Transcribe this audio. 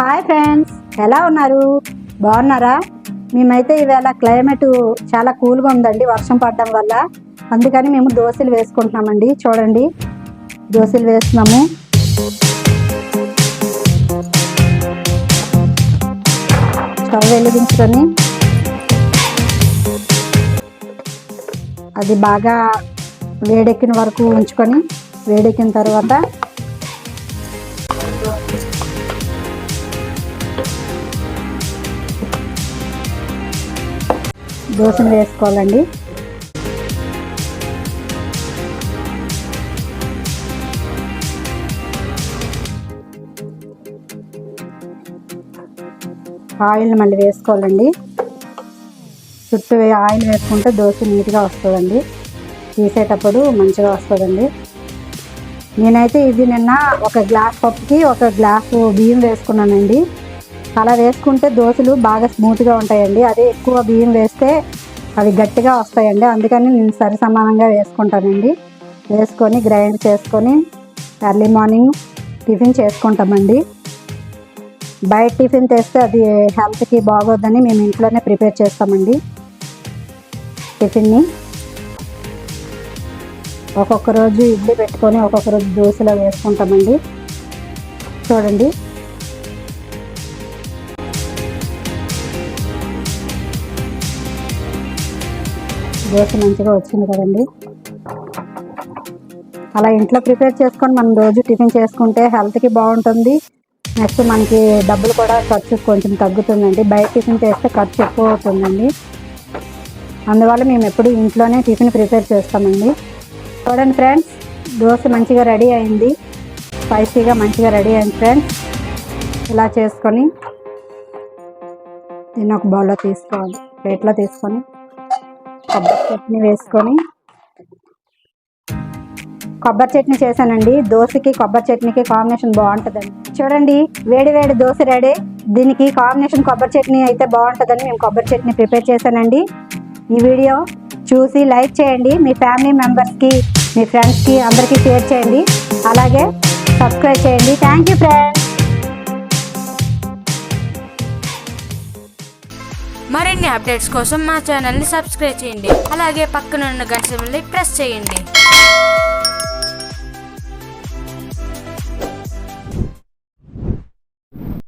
Hi friends, ఎలా ఉన్నారు? బాగున్నారా? మేమైతే ఈవేళ క్లైమేట్ చాలా కూల్గా ఉందండి వర్షం పడడం వల్ల. అందుకని మేము దోశలు వేసుకుంటున్నామండి. చూడండి, దోశలు వేస్తున్నాము. స్టవ్ వెలిగించుకొని అది బాగా వేడెక్కిన వరకు ఉంచుకొని, వేడెక్కిన తర్వాత దోశను వేసుకోవాలండి. ఆయిల్ని మళ్ళీ వేసుకోవాలండి. చుట్టూ ఆయిల్ వేసుకుంటే దోశ నీట్గా వస్తుందండి, తీసేటప్పుడు మంచిగా వస్తుందండి. నేనైతే ఇది నిన్న ఒక గ్లాస్ పప్పుకి ఒక గ్లాసు బియ్యం వేసుకున్నానండి. అలా వేసుకుంటే దోశలు బాగా స్మూత్గా ఉంటాయండి. అదే ఎక్కువ బియ్యం వేస్తే అవి గట్టిగా వస్తాయండి. అందుకని నేను సరి సమానంగా వేసుకుంటానండి. వేసుకొని గ్రైండ్ చేసుకొని ఎర్లీ మార్నింగ్ టిఫిన్ చేసుకుంటామండి. బయట టిఫిన్ తెస్తే అది హెల్త్కి బాగోదని మేము ఇంట్లోనే ప్రిపేర్ చేస్తామండి టిఫిన్ని. ఒక్కొక్క రోజు ఇడ్లీ పెట్టుకొని ఒక్కొక్క రోజు దోశలో వేసుకుంటామండి. చూడండి, దోశ మంచిగా వచ్చింది కదండి. అలా ఇంట్లో ప్రిపేర్ చేసుకొని మనం రోజు టిఫిన్ చేసుకుంటే హెల్త్కి బాగుంటుంది. నెక్స్ట్ మనకి డబ్బులు కూడా ఖర్చు కొంచెం తగ్గుతుందండి. బయట టిఫిన్ చేస్తే ఖర్చు ఎక్కువ అవుతుందండి. అందువల్ల మేము ఎప్పుడు ఇంట్లోనే టిఫిన్ ప్రిపేర్ చేస్తామండి. చూడండి ఫ్రెండ్స్, దోశ మంచిగా రెడీ అయింది, స్పైసీగా మంచిగా రెడీ అయింది ఫ్రెండ్స్. ఇలా చేసుకొని దీన్ని ఒక బౌల్లో తీసుకోవాలి, ప్లేట్లో తీసుకొని కొబ్బరి చట్నీ వేసుకొని, కొబ్బరి చట్నీ చేశానండి. దోశకి కొబ్బరి చట్నీకి కాంబినేషన్ బాగుంటుందండి. చూడండి, వేడి వేడి దోశ రెడీ. దీనికి కాంబినేషన్ కొబ్బరి చట్నీ అయితే బాగుంటుందని మేము కొబ్బరి చట్నీ ప్రిపేర్ చేశానండి. ఈ వీడియో చూసి లైక్ చేయండి. మీ ఫ్యామిలీ మెంబర్స్కి, మీ ఫ్రెండ్స్కి అందరికీ షేర్ చేయండి. అలాగే సబ్స్క్రైబ్ చేయండి. Thank you friends. మరిన్ని అప్డేట్స్ కోసం మా ఛానల్ని సబ్స్క్రైబ్ చేయండి. అలాగే పక్కన ఉన్న గంట సింబల్ని ప్రెస్ చేయండి.